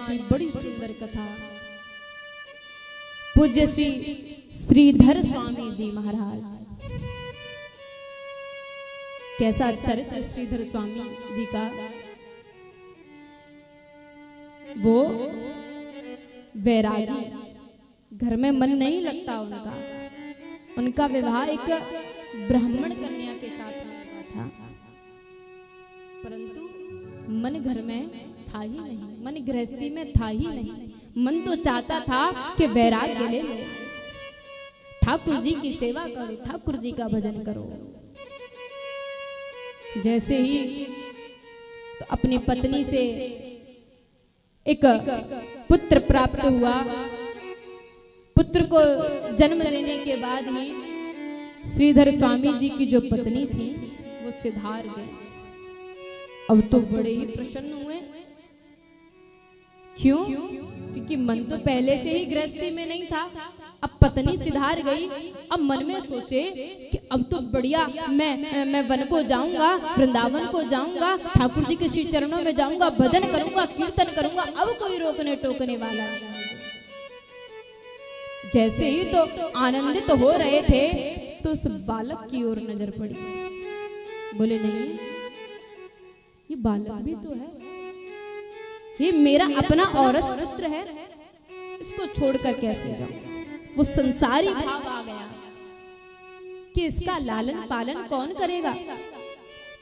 की बड़ी सुंदर कथा पूज्य श्री श्रीधर स्वामी जी महाराज। कैसा चरित्र श्रीधर स्वामी जी का। वो वैरागी, घर में मन नहीं लगता उनका। उनका विवाह एक ब्राह्मण कन्या के साथ हुआ था, परंतु मन घर में था ही नहीं, मन गृहस्थी में था ही नहीं। मन तो चाहता था कि वैराग्य ले लो, ठाकुर जी की सेवा करो, ठाकुर जी का भजन करो। जैसे ही तो अपनी पत्नी से एक पुत्र प्राप्त हुआ, पुत्र को जन्म देने के बाद ही श्रीधर स्वामी जी की जो पत्नी थी वो सिधार गई। अब तो बड़े ही प्रसन्न हुए। क्यों? क्योंकि मन तो पहले से ही गृहस्थी में नहीं था, अब पत्नी सिधार गई। अब मन में सोचे कि अब तो बढ़िया, मैं वन को जाऊंगा, वृंदावन को जाऊंगा, ठाकुर जी के श्री चरणों में जाऊंगा, भजन करूंगा, कीर्तन करूंगा, अब कोई रोकने टोकने वाला नहीं। जैसे ही तो आनंदित हो रहे थे तो उस बालक की ओर नजर पड़ी। बोले नहीं, ये बालक भी तो है, ये मेरा अपना औरस पुत्र है, इसको छोड़कर कैसे जाऊं। वो संसारी भाव आ गया कि इसका लालन पालन कौन करेगा,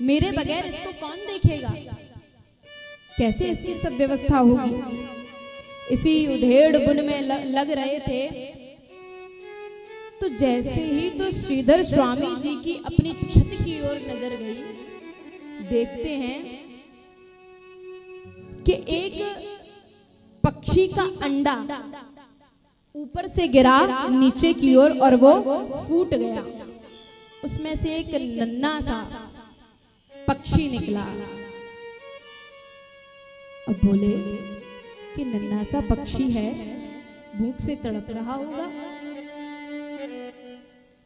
मेरे बगैर इसको कौन देखेगा, कैसे इसकी सब व्यवस्था होगी। इसी उधेड़ बुन में लग रहे थे तो जैसे ही तो श्रीधर स्वामी जी की अपनी छत की ओर नजर गई, देखते हैं कि एक पक्षी का अंडा ऊपर से गिरा नीचे की ओर और वो फूट गया। उसमें से एक नन्हा सा पक्षी निकला। अब बोले कि नन्हा सा पक्षी है, भूख से तड़प रहा होगा,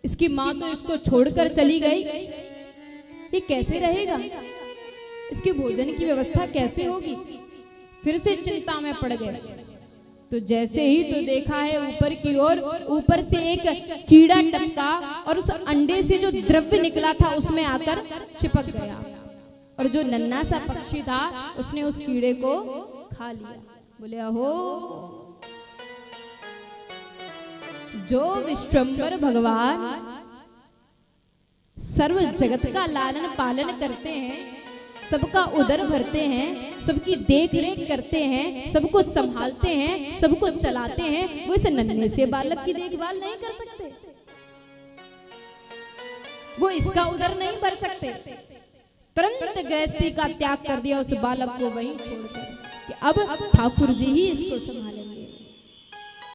इसकी माँ तो इसको छोड़कर चली गई, ये कैसे रहेगा, इसके भोजन की व्यवस्था कैसे होगी। फिर से चिंता में पड़ गए। तो जैसे ही तो देखा है ऊपर की ओर, ऊपर से एक कीड़ा टपका और उस अंडे से जो द्रव्य निकला था उसमें आकर चिपक गया, और जो नन्हा सा पक्षी था उसने उस कीड़े को खा लिया। बोले अहो, जो विश्वंभर भगवान सर्व जगत का लालन पालन करते हैं, सबका उदर भरते हैं, सबकी देख रेख करते हैं, सबको संभालते हैं, सबको चलाते हैं, वो इस नन्हे से बालक की देखभाल नहीं कर सकते, वो इसका उदर नहीं भर सकते। तुरंत गृहस्थी का त्याग कर दिया उस बालक को वहीं छोड़कर कि अब ठाकुर जी ही इसको संभालेंगे।